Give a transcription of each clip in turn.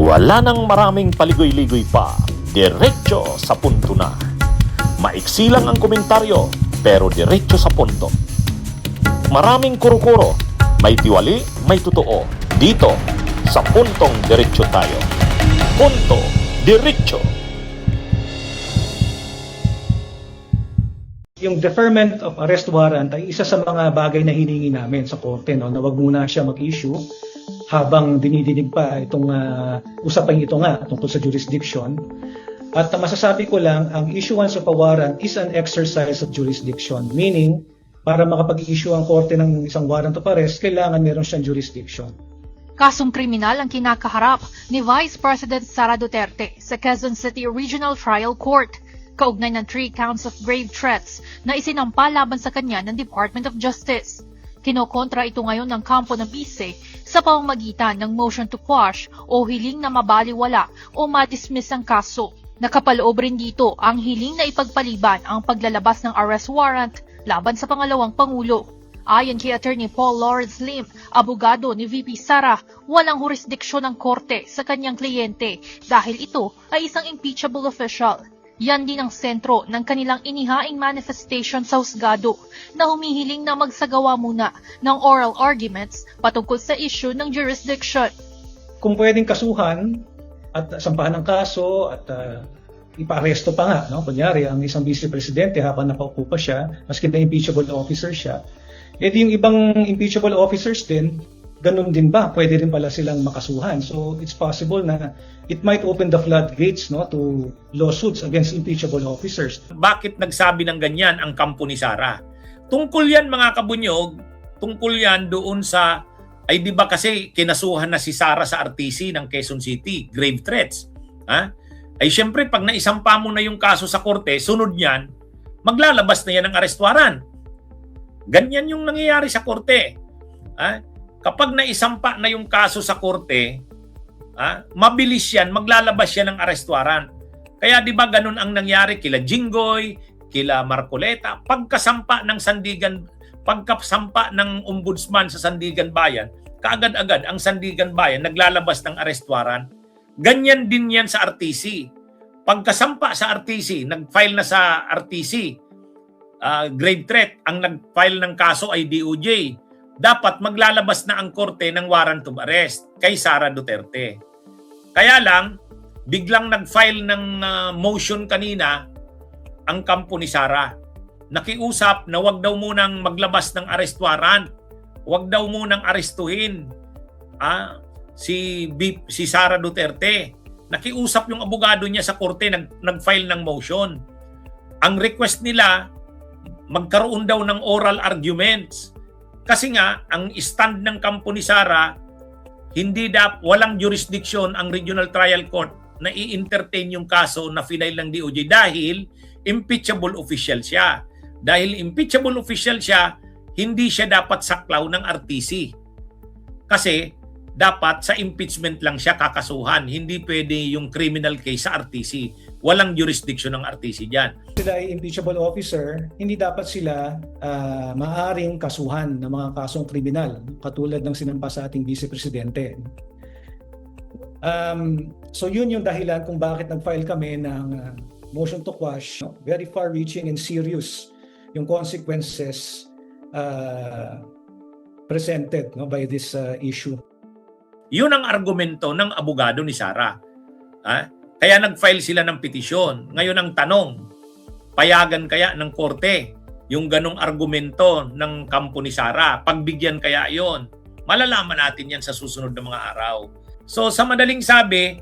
Wala nang maraming paligoy-ligoy pa, diretso sa punto na. Maiksi lang ang komentaryo, pero diretso sa punto. Maraming kuro-kuro, may tiwali, may totoo. Dito, sa puntong diretso tayo. Punto, diretso. Yung deferment of arrest warrant ay isa sa mga bagay na hiningi namin sa korte, no, na wag muna siya mag-issue habang dinidinig pa itong usapang ito nga tungkol sa jurisdiction. At masasabi ko lang, ang issuance of a warrant is an exercise of jurisdiction. Meaning, para makapag-issue ang korte ng isang warrant of arrest, kailangan meron siyang jurisdiction. Kasong kriminal ang kinakaharap ni Vice President Sara Duterte sa Quezon City Regional Trial Court, kaugnay ng 3 counts of grave threats na isinampa laban sa kanya ng Department of Justice. Kinokontra ito ngayon ng kampo ng bise sa pamamagitan ng motion to quash o hiling na mabaliwala o madismiss ang kaso. Nakapaloob rin dito ang hiling na ipagpaliban ang paglalabas ng arrest warrant laban sa pangalawang Pangulo. Ayon kay Attorney Paul Lawrence Lim, abogado ni VP Sara, walang jurisdiksyon ng korte sa kanyang kliyente dahil ito ay isang impeachable official. Yan din ang sentro ng kanilang inihaing manifestation sa husgado na humihiling na magsagawa muna ng oral arguments patungkol sa issue ng jurisdiction. Kung pwedeng kasuhan at sampahan ng kaso at ipa-aresto pa nga, no? Kunyari, ang isang vice presidente habang nakaupo pa siya, maski na impeachable officer siya, yung ibang impeachable officers din, ganun din ba? Pwede rin pala silang makasuhan. So it's possible na it might open the floodgates, no, to lawsuits against impeachable officers. Bakit nagsabi ng ganyan ang kampo ni Sara? Tungkol yan mga kabunyog, tungkol yan doon sa, ay di ba kasi kinasuhan na si Sara sa RTC ng Quezon City, grave threats. Ha? Ay syempre pag naisampa mo na yung kaso sa korte, sunod niyan, maglalabas na yan ng arrest warrant. Ganyan yung nangyayari sa korte. Ha? Kapag naisampa na yung kaso sa korte, mabilis yan, maglalabas yan ng arrest warrant. Kaya di ba ganun ang nangyari kila Jinggoy, kila Marcoleta, pagkasampa ng ombudsman sa Sandigan Bayan, kaagad-agad ang Sandigan Bayan naglalabas ng arrest warrant. Ganyan din yan sa RTC. Pagkasampa sa RTC, nag-file na sa RTC, grave threat, ang nag-file ng kaso ay DOJ. Dapat maglalabas na ang korte ng warrant of arrest kay Sara Duterte. Kaya lang, biglang nag-file ng motion kanina ang kampo ni Sara. Nakiusap na wag daw munang maglabas ng arrest warrant. Wag daw munang arestuhin si Sara Duterte. Nakiusap yung abogado niya sa korte, nag-file ng motion. Ang request nila, magkaroon daw ng oral arguments. Kasi nga, ang stand ng kampo ni Sara, walang jurisdiction ang Regional Trial Court na i-entertain yung kaso na final ng DOJ dahil impeachable official siya. Dahil impeachable official siya, hindi siya dapat saklaw ng RTC. Kasi dapat sa impeachment lang siya kakasuhan. Hindi pwede yung criminal case sa RTC. Walang jurisdiction ng RTC dyan. Sila ay impeachable officer, hindi dapat sila maaaring kasuhan ng mga kasong kriminal katulad ng sinampa sa ating vice presidente. So yun yung dahilan kung bakit nag-file kami ng motion to quash. Very far-reaching and serious yung consequences presented, no, by this issue. Yun ang argumento ng abogado ni Sara. Kaya nag-file sila ng petisyon. Ngayon ang tanong, payagan kaya ng korte yung ganong argumento ng kampo ni Sara? Pagbigyan kaya yon? Malalaman natin yan sa susunod na mga araw. So sa madaling sabi,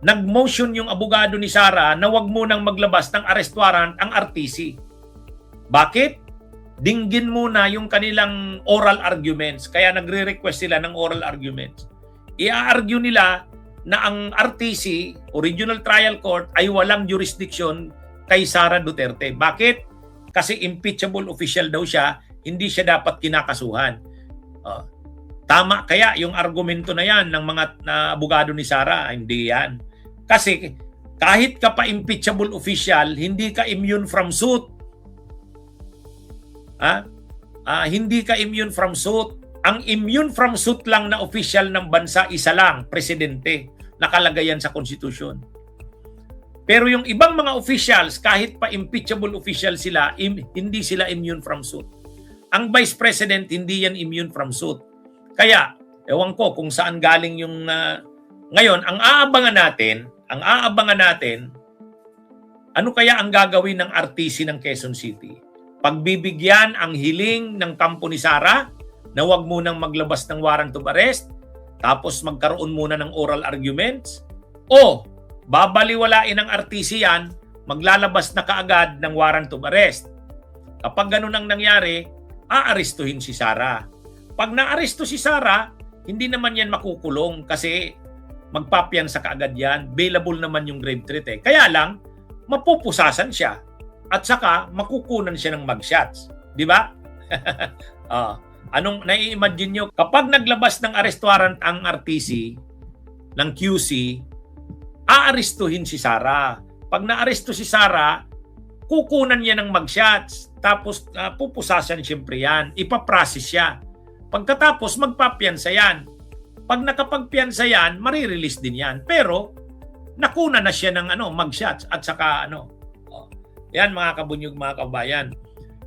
nag-motion yung abogado ni Sara na wag munang maglabas ng arrest warrant ang RTC. Bakit? Dinggin muna yung kanilang oral arguments. Kaya nagre-request sila ng oral arguments. I-argue nila na ang RTC o Regional Trial Court ay walang jurisdiction kay Sara Duterte. Bakit? Kasi impeachable official daw siya, hindi siya dapat kinakasuhan. Tama kaya yung argumento na yan ng mga abogado ni Sara? Hindi yan. Kasi kahit ka pa impeachable official, hindi ka immune from suit. Hindi ka immune from suit. Ang immune from suit lang na official ng bansa, isa lang, presidente. nakalagay yan sa konstitusyon. Pero yung ibang mga officials, kahit pa impeachable official sila, hindi sila immune from suit. Ang Vice President, hindi yan immune from suit. Kaya, ewan ko kung saan galing yung... ngayon, ang aabangan natin, ano kaya ang gagawin ng RTC ng Quezon City? Pagbibigyan ang hiling ng kampo ni Sara na huwag munang maglabas ng warrant of arrest, tapos magkaroon muna ng oral arguments, o babaliwalain ng RTC yan, maglalabas na kaagad ng warrant of arrest. Kapag ganun ang nangyari, aarestuhin si Sara. Pag naaresto si Sara, hindi naman yan makukulong kasi magpapiyansa kaagad yan. Bailable naman yung grave threat eh. Kaya lang, mapupusasan siya. At saka, makukunan siya ng mugshots. Di ba? Anong nai-imagine nyo? Kapag naglabas ng arrest warrant ang RTC, ng QC, aarestuhin si Sara. Pag naaresto si Sara, kukunan niya ng mugshots. Tapos, pupusasan siyempre yan. Ipaprocess siya. Pagkatapos, magpapiyansa yan. Pag nakapagpiyansa yan, marirelease din yan. Pero, nakuna na siya ng mugshots at saka yan mga kabunyog, mga kabayan.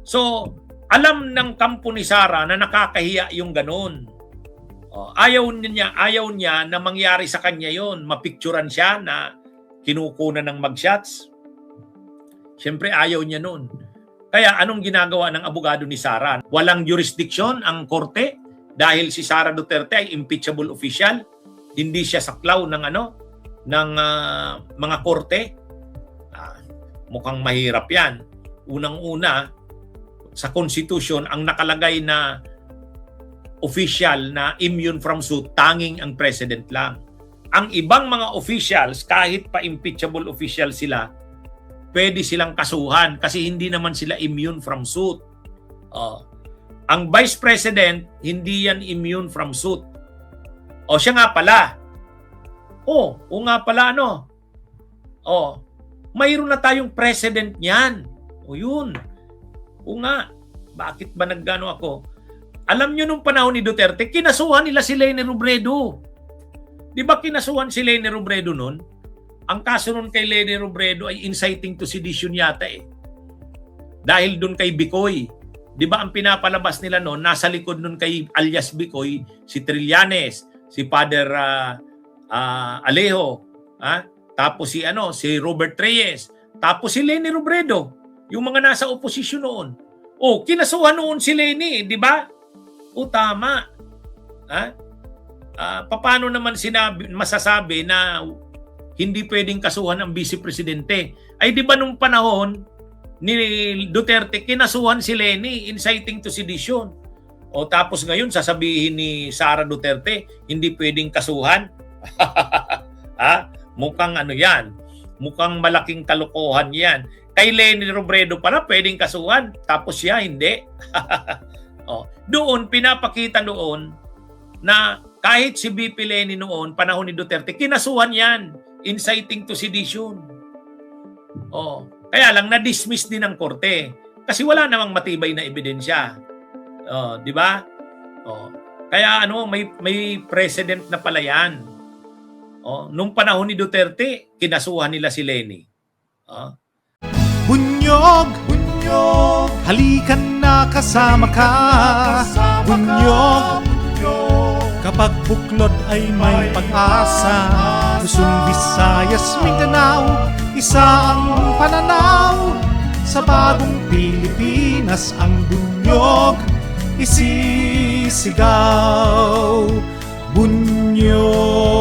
So, alam ng kampo ni Sara na nakakahiya yung ganun. Ayaw niya na mangyari sa kanya yon. Mapicturan siya na kinukunan ng mugshots. Siyempre, ayaw niya nun. Kaya anong ginagawa ng abogado ni Sara? Walang jurisdiction ang korte dahil si Sara Duterte ay impeachable official. Hindi siya saklaw ng mga korte. Mukhang mahirap yan. Unang-una, sa Constitution, ang nakalagay na official na immune from suit, tanging ang president lang. Ang ibang mga officials, kahit pa impeachable official sila, pwede silang kasuhan kasi hindi naman sila immune from suit. Ang Vice President, hindi yan immune from suit. Siya nga pala. Nga pala mayroon na tayong president niyan. Yun. Nga. Bakit ba naggano ako? Alam nyo nung panahon ni Duterte, kinasuhan nila si Leni Robredo. Di ba kinasuhan si Leni Robredo nun? Ang kaso nun kay Leni Robredo ay inciting to sedition yata eh. Dahil dun kay Bicoy. Di ba ang pinapalabas nila nun, nasa likod nun kay alias Bicoy, si Trillanes, si Father Alejo, tapos si Robert Reyes, tapos si Leni Robredo, yung mga nasa oposisyon noon. Kinasuhan noon si Leni, di ba? Tama. Paano naman masasabi na hindi pwedeng kasuhan ang vice presidente? Ay di ba nung panahon ni Duterte, kinasuhan si Leni, inciting to sedition. Tapos ngayon sasabihin ni Sara Duterte, hindi pwedeng kasuhan? Mukhang yan. Mukhang malaking kalokohan yan. Kay Leni Robredo pala pwedeng kasuhan, tapos siya hindi. Doon, pinapakita doon na kahit si BP Leni noon, panahon ni Duterte, kinasuhan yan. Inciting to sedition. Kaya lang, na-dismiss din ng korte. Kasi wala namang matibay na ebidensya. Di ba? Kaya may precedent na pala yan. Nung panahon ni Duterte, kinasuhan nila si Leni. Bunyog, halikan na kasama ka. Bunyog, kapag buklod ay may pag-asa. Luzon, Visayas, Mindanao, isa ang pananaw. Sa bagong Pilipinas ang bunyog isisigaw. Bunyog.